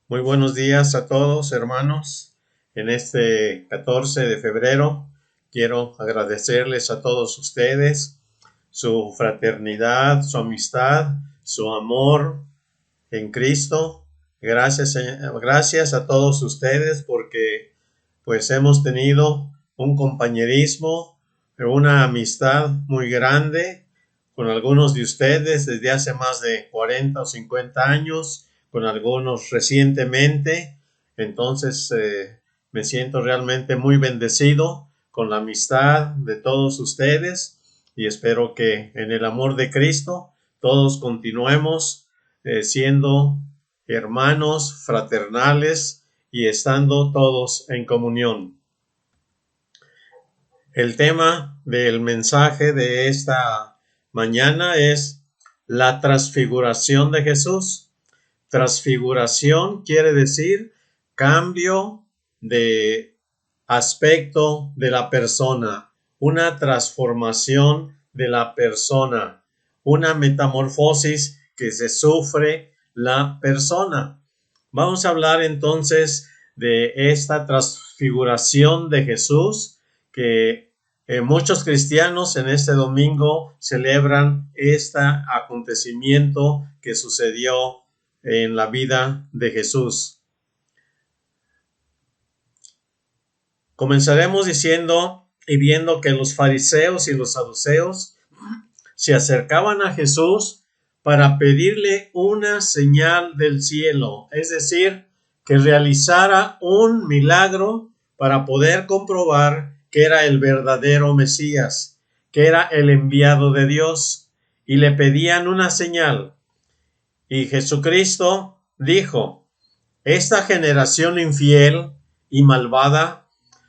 Muy buenos días a todos, hermanos. En este 14 de febrero quiero agradecerles a todos ustedes su fraternidad, su amistad, su amor en Cristo. Gracias a todos ustedes porque pues hemos tenido un compañerismo, una amistad muy grande con algunos de ustedes desde hace más de 40 o 50 años, con algunos recientemente. Entonces me siento realmente muy bendecido con la amistad de todos ustedes y espero que en el amor de Cristo todos continuemos siendo hermanos fraternales y estando todos en comunión. El tema del mensaje de esta mañana es la transfiguración de Jesús. Transfiguración quiere decir cambio de aspecto de la persona, una transformación de la persona, una metamorfosis que se sufre la persona. Vamos a hablar entonces de esta transfiguración de Jesús que muchos cristianos en este domingo celebran este acontecimiento que sucedió en la vida de Jesús. Comenzaremos diciendo y viendo que los fariseos y los saduceos se acercaban a Jesús para pedirle una señal del cielo, es decir, que realizara un milagro para poder comprobar que era el verdadero Mesías, que era el enviado de Dios, y le pedían una señal. Y Jesucristo dijo: esta generación infiel y malvada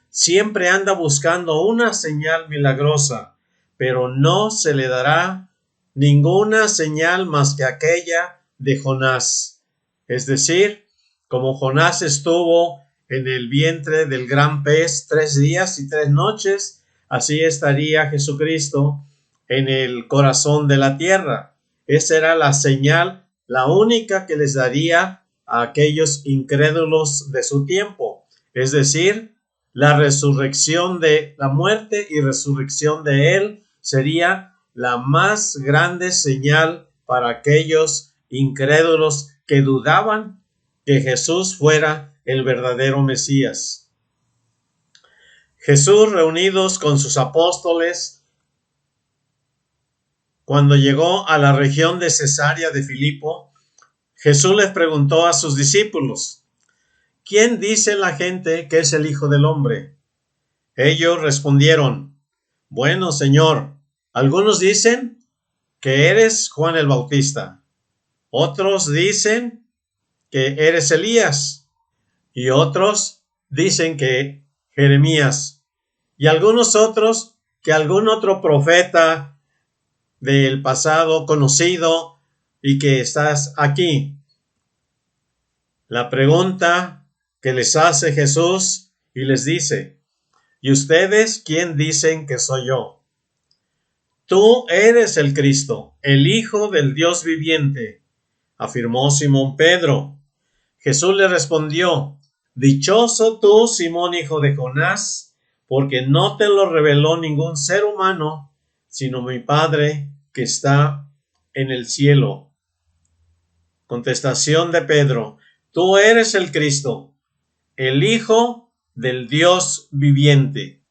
siempre anda buscando una señal milagrosa, pero no se le dará ninguna señal más que aquella de Jonás. Es decir, como Jonás estuvo en el vientre del gran pez 3 días y 3 noches, así estaría Jesucristo en el corazón de la tierra. Esa era la señal, la única que les daría a aquellos incrédulos de su tiempo, es decir, la resurrección de la muerte y resurrección de él sería la más grande señal para aquellos incrédulos que dudaban que Jesús fuera el verdadero Mesías. Jesús, reunidos con sus apóstoles, cuando llegó a la región de Cesarea de Filipo, Jesús les preguntó a sus discípulos: ¿quién dice la gente que es el Hijo del Hombre? Ellos respondieron: bueno, Señor, algunos dicen que eres Juan el Bautista, otros dicen que eres Elías, y otros dicen que Jeremías, y algunos otros que algún otro profeta del pasado conocido y que estás aquí. La pregunta que les hace Jesús y les dice: ¿y ustedes quién dicen que soy yo? Tú eres el Cristo, el Hijo del Dios viviente, afirmó Simón Pedro. Jesús le respondió: dichoso tú, Simón, hijo de Jonás, porque no te lo reveló ningún ser humano, sino mi Padre que está en el cielo. Contestación de Pedro: tú eres el Cristo, el Hijo del Dios viviente.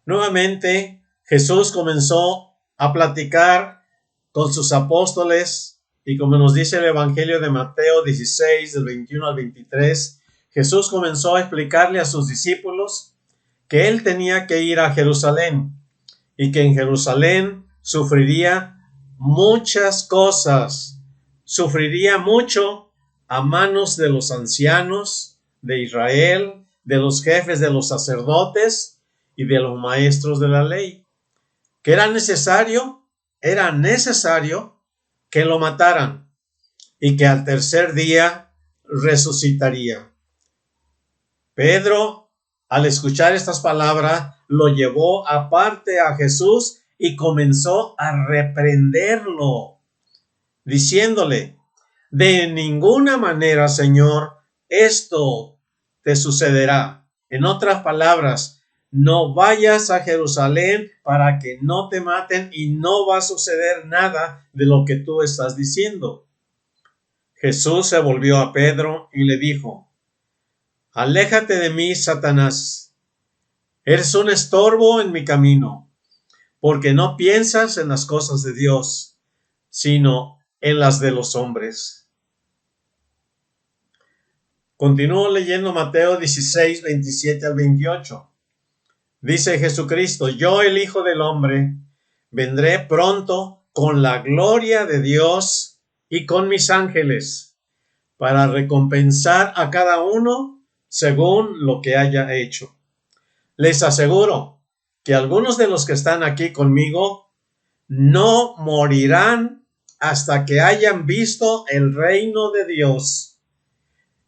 Nuevamente, Jesús comenzó a platicar con sus apóstoles y como nos dice el Evangelio de Mateo 16, del 21 al 23, Jesús comenzó a explicarle a sus discípulos que él tenía que ir a Jerusalén y que en Jerusalén sufriría muchas cosas, sufriría mucho a manos de los ancianos de Israel, de los jefes de los sacerdotes y de los maestros de la ley, que era necesario que lo mataran y que al tercer día resucitaría. Pedro, al escuchar estas palabras, lo llevó aparte a Jesús y comenzó a reprenderlo, diciéndole: De ninguna manera, Señor, esto te sucederá. En otras palabras, no vayas a Jerusalén para que no te maten y no va a suceder nada de lo que tú estás diciendo. Jesús se volvió a Pedro y le dijo: Aléjate de mí, Satanás. Eres un estorbo en mi camino, porque no piensas en las cosas de Dios, sino en las de los hombres. Continúo leyendo Mateo 16, 27 al 28. Dice Jesucristo: Yo, el Hijo del Hombre, vendré pronto con la gloria de Dios y con mis ángeles, para recompensar a cada uno según lo que haya hecho. Les aseguro que algunos de los que están aquí conmigo no morirán hasta que hayan visto el reino de Dios.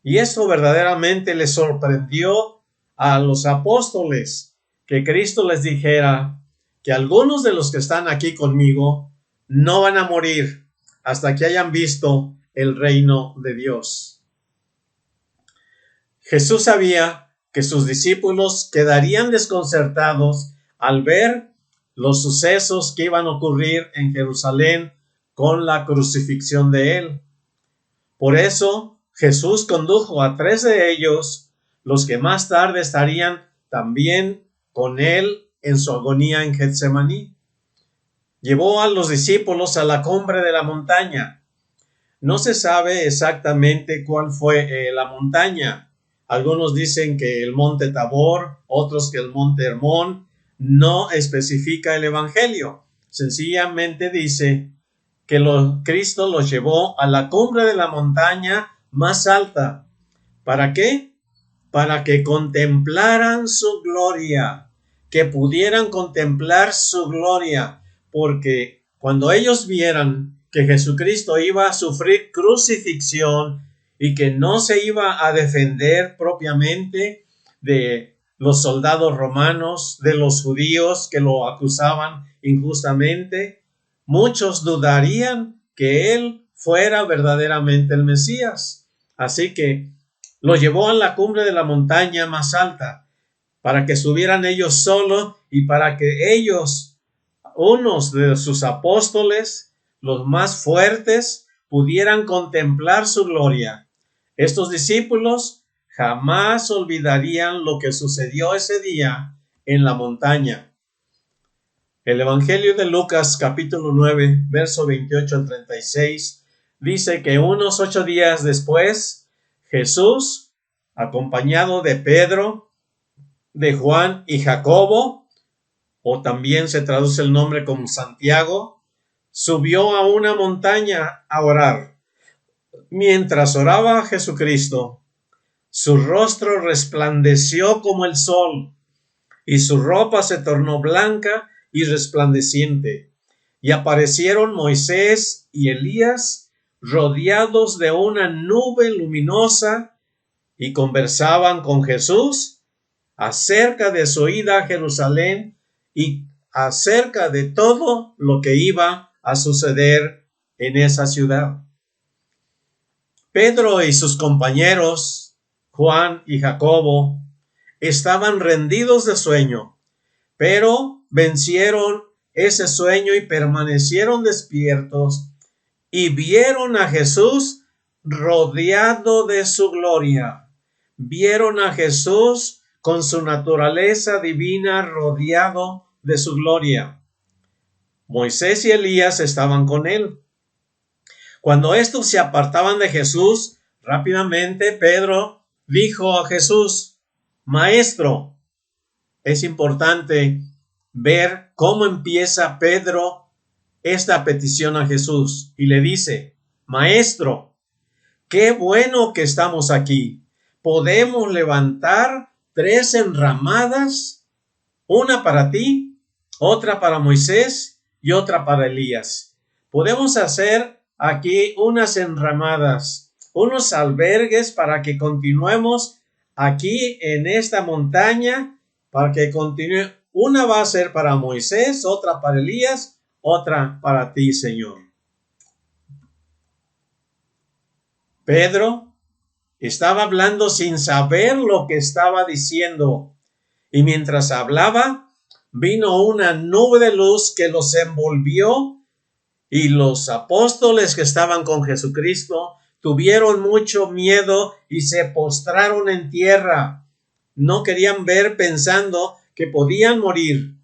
Y esto verdaderamente les sorprendió a los apóstoles, que Cristo les dijera que algunos de los que están aquí conmigo no van a morir hasta que hayan visto el reino de Dios. Jesús sabía que sus discípulos quedarían desconcertados al ver los sucesos que iban a ocurrir en Jerusalén con la crucifixión de él. Por eso Jesús condujo a 3 de ellos, los que más tarde estarían también con él en su agonía en Getsemaní. Llevó a los discípulos a la cumbre de la montaña. No se sabe exactamente cuál fue la montaña. Algunos dicen que el monte Tabor, otros que el monte Hermón. No especifica el evangelio. Sencillamente dice que Cristo los llevó a la cumbre de la montaña más alta. ¿Para qué? Para que contemplaran su gloria, que pudieran contemplar su gloria, porque cuando ellos vieran que Jesucristo iba a sufrir crucifixión y que no se iba a defender propiamente de los soldados romanos, de los judíos que lo acusaban injustamente, muchos dudarían que él fuera verdaderamente el Mesías. Así que lo llevó a la cumbre de la montaña más alta, para que subieran ellos solos y para que ellos, unos de sus apóstoles, los más fuertes, pudieran contemplar su gloria. Estos discípulos jamás olvidarían lo que sucedió ese día en la montaña. El Evangelio de Lucas, capítulo 9, verso 28 al 36, dice que unos 8 días después, Jesús, acompañado de Pedro, de Juan y Jacobo, o también se traduce el nombre como Santiago, subió a una montaña a orar. Mientras oraba Jesucristo, su rostro resplandeció como el sol, y su ropa se tornó blanca y resplandeciente. Y aparecieron Moisés y Elías rodeados de una nube luminosa y conversaban con Jesús acerca de su ida a Jerusalén y acerca de todo lo que iba a suceder en esa ciudad. Pedro y sus compañeros, Juan y Jacobo, estaban rendidos de sueño, pero vencieron ese sueño y permanecieron despiertos y vieron a Jesús rodeado de su gloria. Vieron a Jesús con su naturaleza divina rodeado de su gloria. Moisés y Elías estaban con él. Cuando estos se apartaban de Jesús, rápidamente Pedro dijo a Jesús: Maestro. Es importante ver cómo empieza Pedro esta petición a Jesús y le dice: Maestro, qué bueno que estamos aquí. Podemos levantar 3 enramadas, una para ti, otra para Moisés y otra para Elías. Podemos hacer aquí unas enramadas, unos albergues para que continuemos aquí en esta montaña, para que continúe. Una va a ser para Moisés, otra para Elías, otra para ti, Señor. Pedro estaba hablando sin saber lo que estaba diciendo, y mientras hablaba, vino una nube de luz que los envolvió, y los apóstoles que estaban con Jesucristo tuvieron mucho miedo y se postraron en tierra. No querían ver, pensando que podían morir.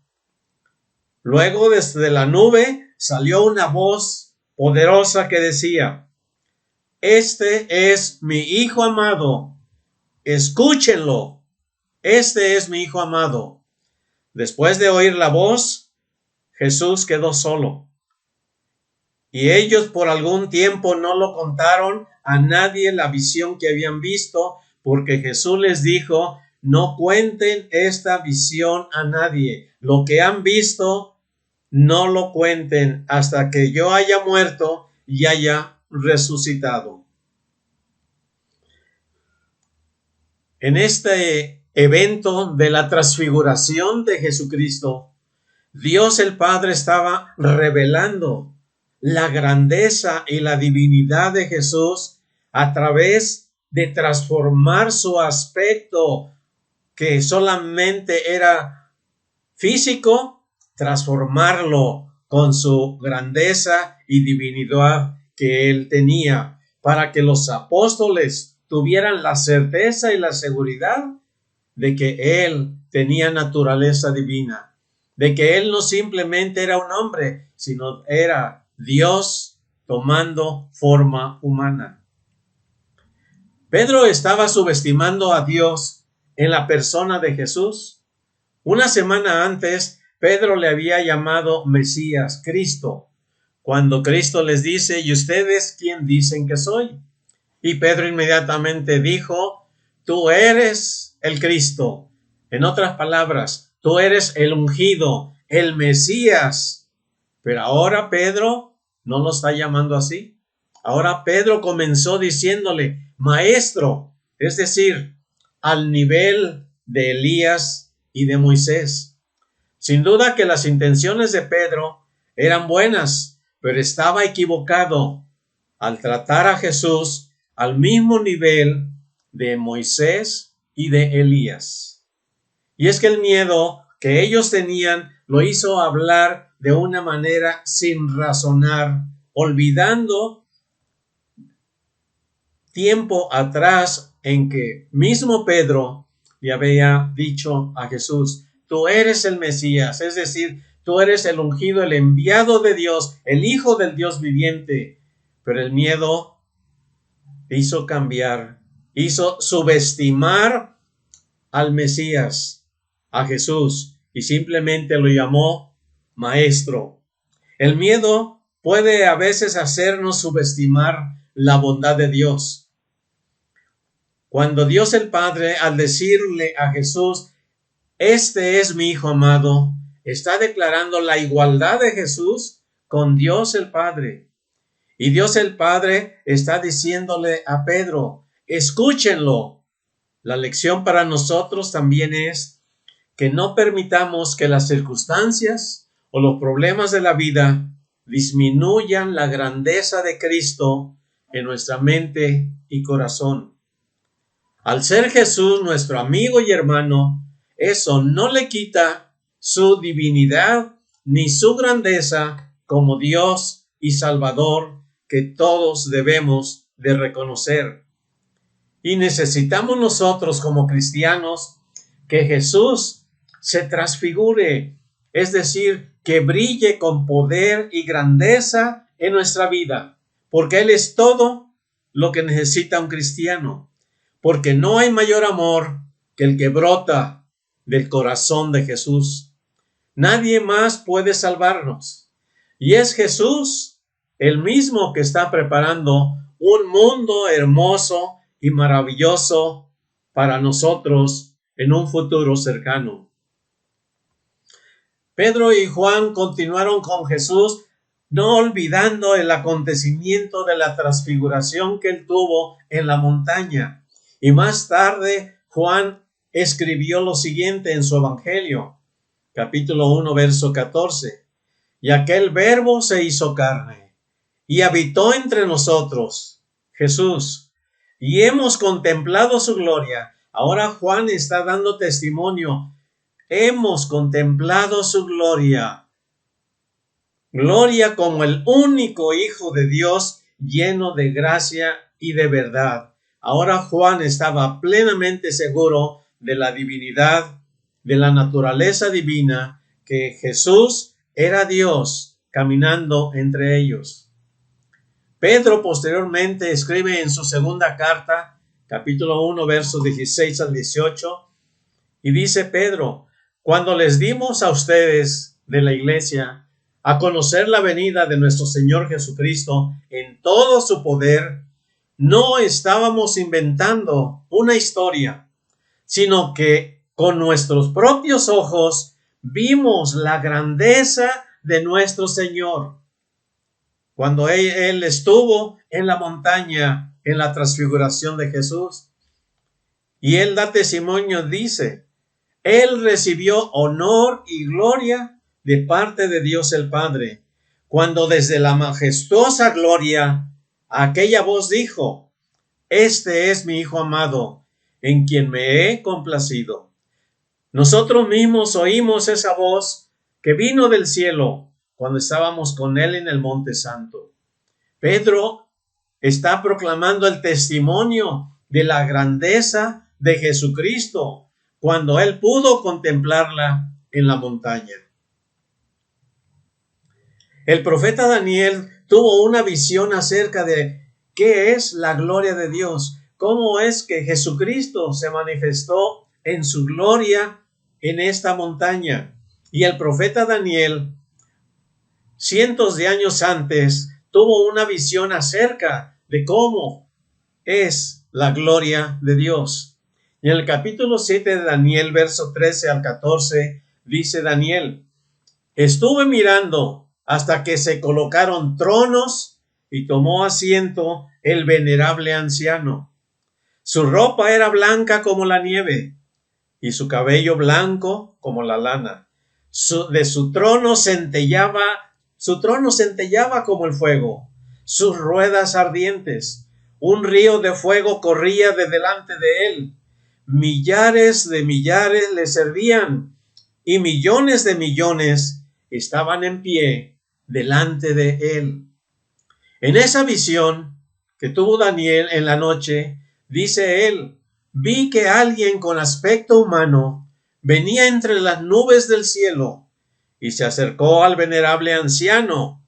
Luego, desde la nube salió una voz poderosa que decía: este es mi Hijo amado, escúchenlo. Este es mi Hijo amado. Después de oír la voz, Jesús quedó solo. Y ellos por algún tiempo no lo contaron a nadie la visión que habían visto, porque Jesús les dijo: no cuenten esta visión a nadie. Lo que han visto, no lo cuenten hasta que yo haya muerto y haya resucitado. En este evento de la transfiguración de Jesucristo, Dios el Padre estaba revelando la grandeza y la divinidad de Jesús a través de transformar su aspecto, que solamente era físico, transformarlo con su grandeza y divinidad que él tenía, para que los apóstoles tuvieran la certeza y la seguridad de que él tenía naturaleza divina, de que él no simplemente era un hombre, sino era Dios tomando forma humana. Pedro estaba subestimando a Dios en la persona de Jesús. Una semana antes, Pedro le había llamado Mesías, Cristo, cuando Cristo les dice: ¿y ustedes quién dicen que soy? Y Pedro inmediatamente dijo: tú eres el Cristo. En otras palabras, tú eres el ungido, el Mesías. Pero ahora Pedro no lo está llamando así. Ahora Pedro comenzó diciéndole maestro, es decir, al nivel de Elías y de Moisés. Sin duda que las intenciones de Pedro eran buenas, pero estaba equivocado al tratar a Jesús al mismo nivel de Moisés y de Elías. Y es que el miedo que ellos tenían lo hizo hablar de una manera sin razonar, olvidando tiempo atrás en que mismo Pedro le había dicho a Jesús: tú eres el Mesías, es decir, tú eres el ungido, el enviado de Dios, el Hijo del Dios viviente. Pero el miedo hizo cambiar, hizo subestimar al Mesías, a Jesús, y simplemente lo llamó maestro. El miedo puede a veces hacernos subestimar la bondad de Dios. Cuando Dios el Padre, al decirle a Jesús: este es mi Hijo amado, está declarando la igualdad de Jesús con Dios el Padre. Y Dios el Padre está diciéndole a Pedro: escúchenlo. La lección para nosotros también es que no permitamos que las circunstancias o los problemas de la vida disminuyan la grandeza de Cristo en nuestra mente y corazón. Al ser Jesús nuestro amigo y hermano, eso no le quita su divinidad ni su grandeza como Dios y Salvador que todos debemos de reconocer. Y necesitamos nosotros como cristianos que Jesús se transfigure, es decir, que brille con poder y grandeza en nuestra vida, porque Él es todo lo que necesita un cristiano, porque no hay mayor amor que el que brota del corazón de Jesús. Nadie más puede salvarnos, y es Jesús el mismo que está preparando un mundo hermoso y maravilloso para nosotros en un futuro cercano. Pedro y Juan continuaron con Jesús, no olvidando el acontecimiento de la transfiguración que él tuvo en la montaña. Y más tarde Juan escribió lo siguiente en su evangelio, capítulo 1, verso 14. Y aquel verbo se hizo carne y habitó entre nosotros, Jesús, y hemos contemplado su gloria. Ahora Juan está dando testimonio. Hemos contemplado su gloria. Gloria como el único Hijo de Dios, lleno de gracia y de verdad. Ahora Juan estaba plenamente seguro de la divinidad, de la naturaleza divina, que Jesús era Dios caminando entre ellos. Pedro posteriormente escribe en su segunda carta, capítulo 1, versos 16 al 18, y dice Pedro: cuando les dimos a ustedes de la iglesia a conocer la venida de nuestro Señor Jesucristo en todo su poder, no estábamos inventando una historia, sino que con nuestros propios ojos vimos la grandeza de nuestro Señor. Cuando él estuvo en la montaña, en la transfiguración de Jesús, y él da testimonio, dice: él recibió honor y gloria de parte de Dios el Padre, cuando desde la majestuosa gloria aquella voz dijo: este es mi Hijo amado, en quien me he complacido. Nosotros mismos oímos esa voz que vino del cielo cuando estábamos con él en el Monte Santo. Pedro está proclamando el testimonio de la grandeza de Jesucristo cuando él pudo contemplarla en la montaña. El profeta Daniel tuvo una visión acerca de qué es la gloria de Dios, cómo es que Jesucristo se manifestó en su gloria en esta montaña. Y el profeta Daniel, cientos de años antes, tuvo una visión acerca de cómo es la gloria de Dios. En el capítulo 7 de Daniel, verso 13 al 14, dice Daniel: estuve mirando hasta que se colocaron tronos y tomó asiento el venerable anciano. Su ropa era blanca como la nieve y su cabello blanco como la lana. Su trono centellaba como el fuego, sus ruedas ardientes. Un río de fuego corría de delante de él. Millares de millares le servían y millones de millones estaban en pie delante de él. En esa visión que tuvo Daniel en la noche, dice él: vi que alguien con aspecto humano venía entre las nubes del cielo y se acercó al venerable anciano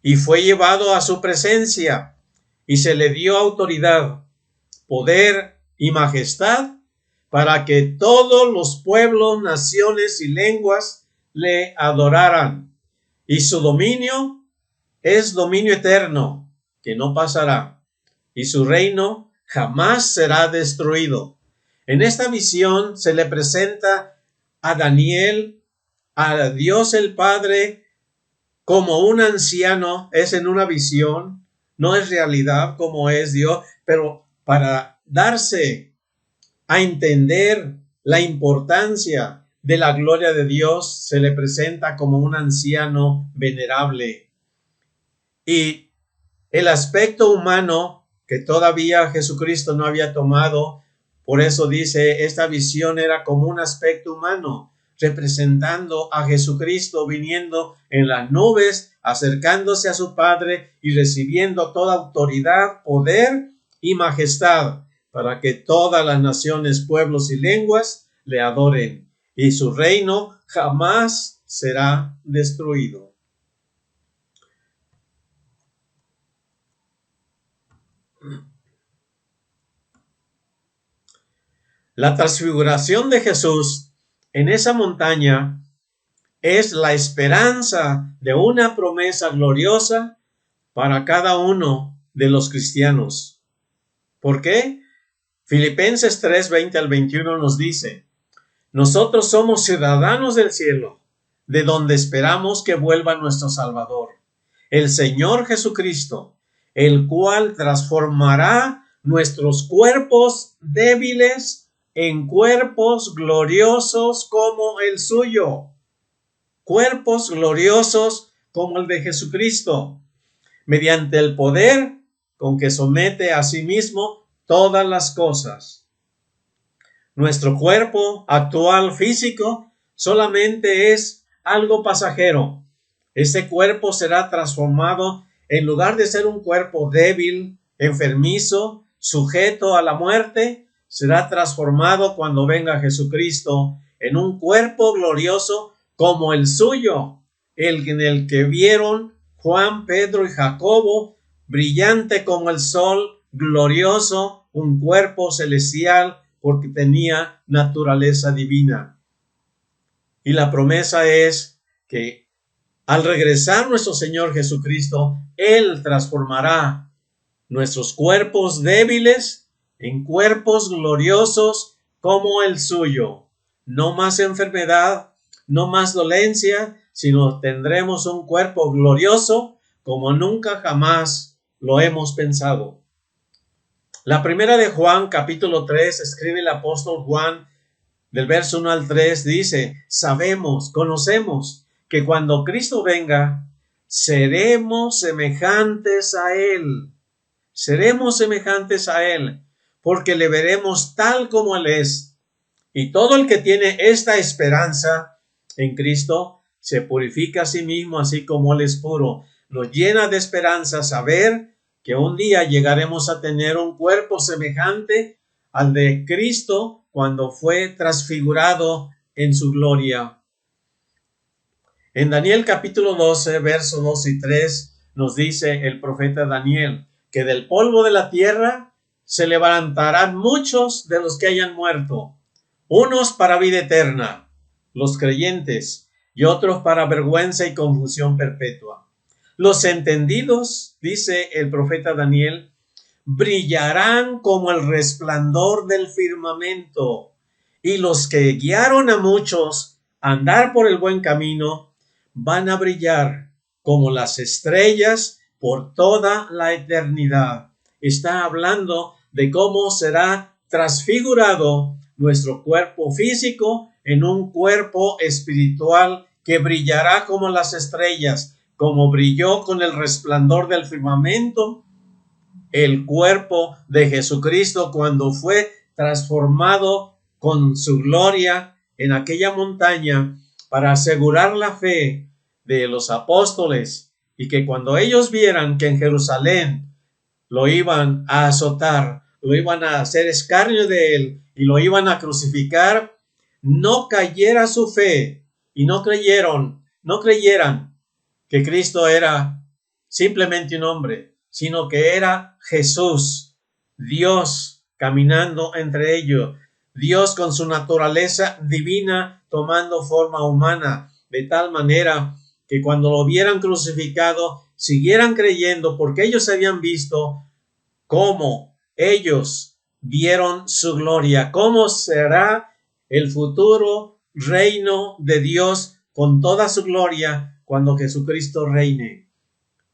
y fue llevado a su presencia y se le dio autoridad, poder y majestad para que todos los pueblos, naciones y lenguas le adoraran. Y su dominio es dominio eterno, que no pasará, y su reino jamás será destruido. En esta visión se le presenta a Daniel, a Dios el Padre, como un anciano. Es en una visión, no es realidad como es Dios, pero para darse a entender la importancia de la gloria de Dios, se le presenta como un anciano venerable. Y el aspecto humano que todavía Jesucristo no había tomado, por eso dice, esta visión era como un aspecto humano, representando a Jesucristo viniendo en las nubes, acercándose a su Padre y recibiendo toda autoridad, poder y majestad, para que todas las naciones, pueblos y lenguas le adoren, y su reino jamás será destruido. La transfiguración de Jesús en esa montaña es la esperanza de una promesa gloriosa para cada uno de los cristianos. ¿Por qué? Filipenses 3, 20 al 21 nos dice: nosotros somos ciudadanos del cielo, de donde esperamos que vuelva nuestro Salvador, el Señor Jesucristo, el cual transformará nuestros cuerpos débiles en cuerpos gloriosos como el suyo. Cuerpos gloriosos como el de Jesucristo, mediante el poder con que somete a sí mismo todas las cosas. Nuestro cuerpo actual físico solamente es algo pasajero. Ese cuerpo será transformado, en lugar de ser un cuerpo débil, enfermizo, sujeto a la muerte, será transformado cuando venga Jesucristo en un cuerpo glorioso como el suyo, el en el que vieron Juan, Pedro y Jacobo, brillante como el sol, glorioso, un cuerpo celestial porque tenía naturaleza divina. Y la promesa es que al regresar nuestro Señor Jesucristo, Él transformará nuestros cuerpos débiles en cuerpos gloriosos como el suyo. No más enfermedad, no más dolencia, sino tendremos un cuerpo glorioso como nunca jamás lo hemos pensado. La primera de Juan, capítulo 3, escribe el apóstol Juan, del verso 1 al 3, dice: sabemos, conocemos que cuando Cristo venga, seremos semejantes a Él. Seremos semejantes a Él, porque le veremos tal como Él es. Y todo el que tiene esta esperanza en Cristo se purifica a sí mismo, así como Él es puro. Nos llena de esperanza saber que un día llegaremos a tener un cuerpo semejante al de Cristo cuando fue transfigurado en su gloria. En Daniel capítulo 12, versos 2 y 3, nos dice el profeta Daniel que del polvo de la tierra se levantarán muchos de los que hayan muerto, unos para vida eterna, los creyentes, y otros para vergüenza y confusión perpetua. Los entendidos, dice el profeta Daniel, brillarán como el resplandor del firmamento, y los que guiaron a muchos a andar por el buen camino van a brillar como las estrellas por toda la eternidad. Está hablando de cómo será transfigurado nuestro cuerpo físico en un cuerpo espiritual que brillará como las estrellas, como brilló con el resplandor del firmamento el cuerpo de Jesucristo cuando fue transformado con su gloria en aquella montaña para asegurar la fe de los apóstoles, y que cuando ellos vieran que en Jerusalén lo iban a azotar, lo iban a hacer escarnio de él y lo iban a crucificar, no cayera su fe y no creyeran que Cristo era simplemente un hombre, sino que era Jesús, Dios caminando entre ellos, Dios con su naturaleza divina tomando forma humana, de tal manera que cuando lo vieran crucificado siguieran creyendo, porque ellos habían visto cómo ellos vieron su gloria, cómo será el futuro reino de Dios con toda su gloria cuando Jesucristo reine.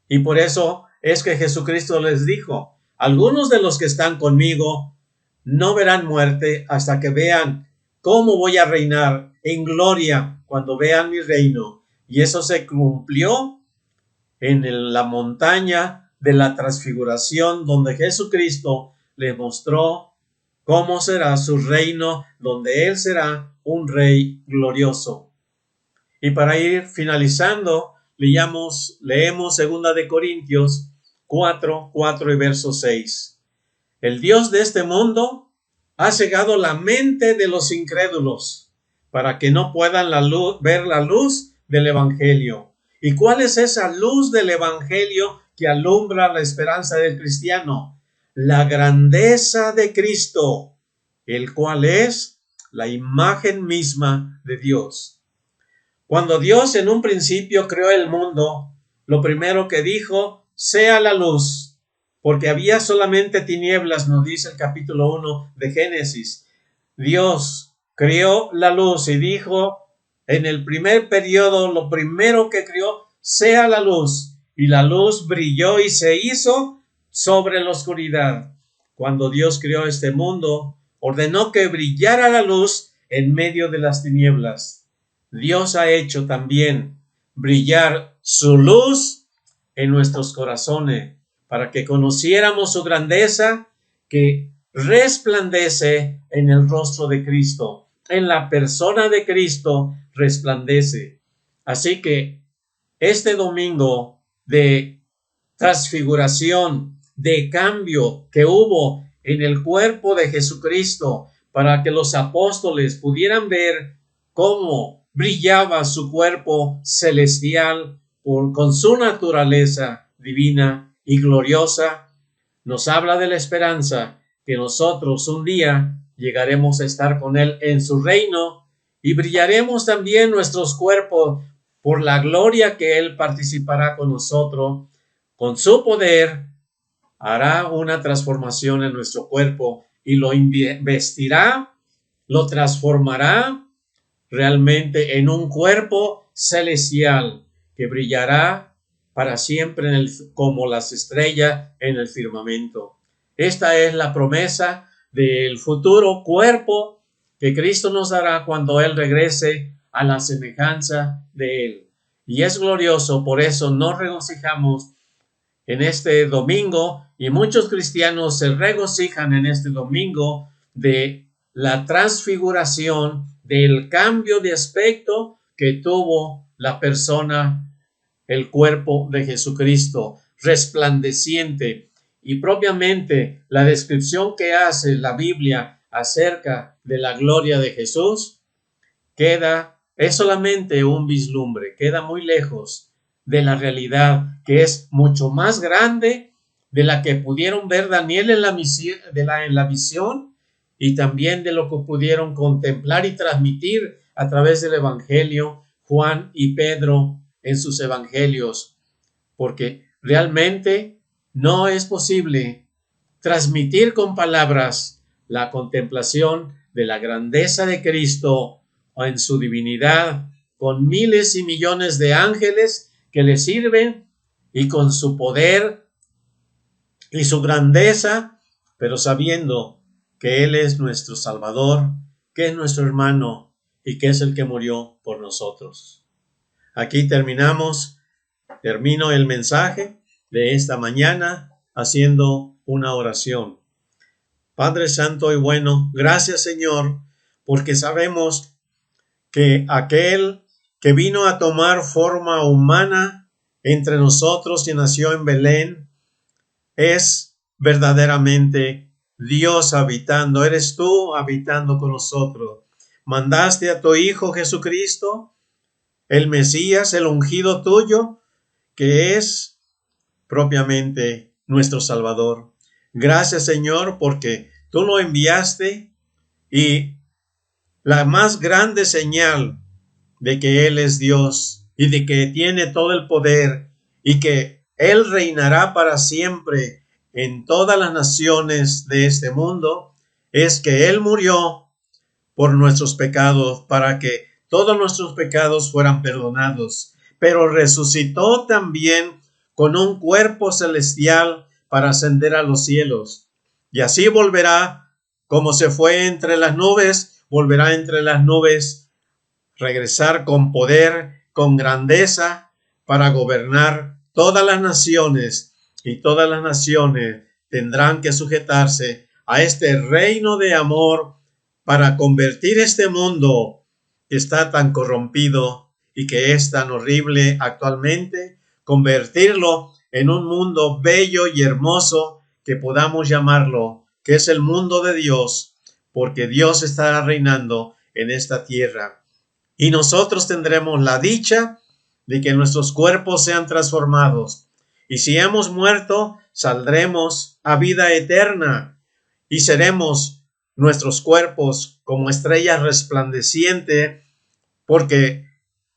Y por eso es que Jesucristo les dijo: algunos de los que están conmigo no verán muerte hasta que vean cómo voy a reinar en gloria cuando vean mi reino. Y eso se cumplió en la montaña de la transfiguración, donde Jesucristo les mostró cómo será su reino, donde Él será un rey glorioso. Y para ir finalizando, leemos 2 de Corintios 4 y verso 6. El Dios de este mundo ha cegado la mente de los incrédulos para que no puedan ver la luz del Evangelio. ¿Y cuál es esa luz del Evangelio que alumbra la esperanza del cristiano? La grandeza de Cristo, el cual es la imagen misma de Dios. Cuando Dios en un principio creó el mundo, lo primero que dijo: sea la luz, porque había solamente tinieblas, nos dice el capítulo 1 de Génesis. Dios creó la luz y dijo en el primer periodo, lo primero que creó: sea la luz. Y la luz brilló y se hizo sobre la oscuridad. Cuando Dios creó este mundo, ordenó que brillara la luz en medio de las tinieblas. Dios ha hecho también brillar su luz en nuestros corazones para que conociéramos su grandeza, que resplandece en el rostro de Cristo. En la persona de Cristo resplandece. Así que este domingo de transfiguración, de cambio que hubo en el cuerpo de Jesucristo, para que los apóstoles pudieran ver cómo brillaba su cuerpo celestial con su naturaleza divina y gloriosa, nos habla de la esperanza que nosotros un día llegaremos a estar con Él en su reino y brillaremos también nuestros cuerpos por la gloria que Él participará con nosotros. Con su poder hará una transformación en nuestro cuerpo y lo investirá, lo transformará realmente en un cuerpo celestial que brillará para siempre como las estrellas en el firmamento. Esta es la promesa del futuro cuerpo que Cristo nos dará cuando Él regrese a la semejanza de Él. Y es glorioso, por eso nos regocijamos en este domingo, y muchos cristianos se regocijan en este domingo de la transfiguración, del cambio de aspecto que tuvo la persona, el cuerpo de Jesucristo, resplandeciente. Y propiamente la descripción que hace la Biblia acerca de la gloria de Jesús es solamente un vislumbre, queda muy lejos de la realidad, que es mucho más grande de la que pudieron ver Daniel en la visión, y también de lo que pudieron contemplar y transmitir a través del Evangelio Juan y Pedro en sus evangelios, porque realmente no es posible transmitir con palabras la contemplación de la grandeza de Cristo o en su divinidad, con miles y millones de ángeles que le sirven y con su poder y su grandeza, pero sabiendo que Él es nuestro Salvador, que es nuestro hermano y que es el que murió por nosotros. Aquí termino el mensaje de esta mañana haciendo una oración. Padre Santo y bueno, gracias Señor, porque sabemos que aquel que vino a tomar forma humana entre nosotros y nació en Belén es verdaderamente Dios habitando, eres tú habitando con nosotros. Mandaste a tu Hijo Jesucristo, el Mesías, el ungido tuyo, que es propiamente nuestro Salvador. Gracias Señor, porque tú lo enviaste, y la más grande señal de que Él es Dios y de que tiene todo el poder y que Él reinará para siempre en todas las naciones de este mundo es que Él murió por nuestros pecados para que todos nuestros pecados fueran perdonados, pero resucitó también con un cuerpo celestial para ascender a los cielos, y así volverá como se fue entre las nubes, volverá entre las nubes, regresar con poder, con grandeza, para gobernar todas las naciones, y todas las naciones tendrán que sujetarse a este reino de amor para convertir este mundo que está tan corrompido y que es tan horrible actualmente, convertirlo en un mundo bello y hermoso que podamos llamarlo, que es el mundo de Dios, porque Dios estará reinando en esta tierra. Y nosotros tendremos la dicha de que nuestros cuerpos sean transformados. Y si hemos muerto, saldremos a vida eterna y seremos nuestros cuerpos como estrellas resplandecientes, porque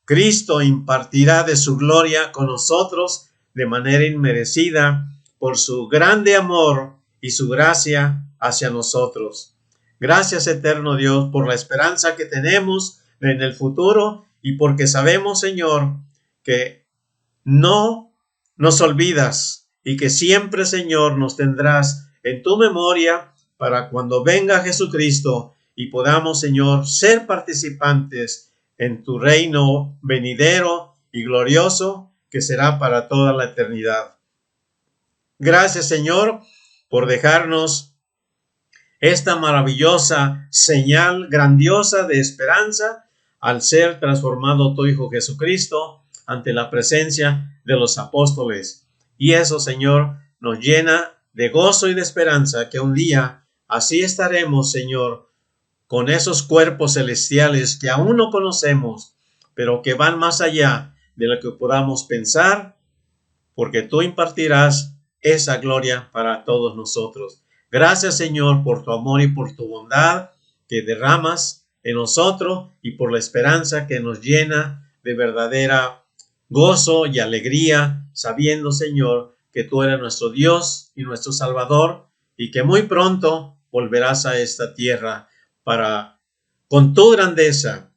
Cristo impartirá de su gloria con nosotros de manera inmerecida por su grande amor y su gracia hacia nosotros. Gracias, eterno Dios, por la esperanza que tenemos en el futuro, y porque sabemos, Señor, que no nos olvidas y que siempre, Señor, nos tendrás en tu memoria para cuando venga Jesucristo y podamos, Señor, ser participantes en tu reino venidero y glorioso que será para toda la eternidad. Gracias, Señor, por dejarnos esta maravillosa señal grandiosa de esperanza al ser transformado tu Hijo Jesucristo ante la presencia de los apóstoles. Y eso, Señor, nos llena de gozo y de esperanza que un día así estaremos, Señor, con esos cuerpos celestiales que aún no conocemos, pero que van más allá de lo que podamos pensar, porque tú impartirás esa gloria para todos nosotros. Gracias, Señor, por tu amor y por tu bondad que derramas en nosotros y por la esperanza que nos llena de verdadera gozo y alegría, sabiendo, Señor, que tú eres nuestro Dios y nuestro Salvador y que muy pronto volverás a esta tierra para, con tu grandeza,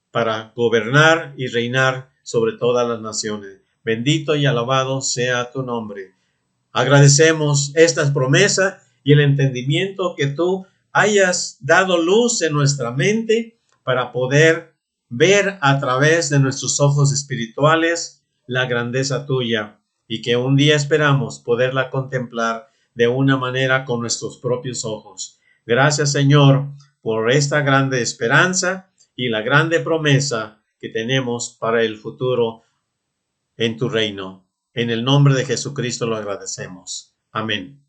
para gobernar y reinar sobre todas las naciones. Bendito y alabado sea tu nombre. Agradecemos estas promesas y el entendimiento que tú hayas dado luz en nuestra mente para poder ver a través de nuestros ojos espirituales la grandeza tuya y que un día esperamos poderla contemplar de una manera con nuestros propios ojos. Gracias, Señor, por esta grande esperanza y la grande promesa que tenemos para el futuro en tu reino. En el nombre de Jesucristo lo agradecemos. Amén.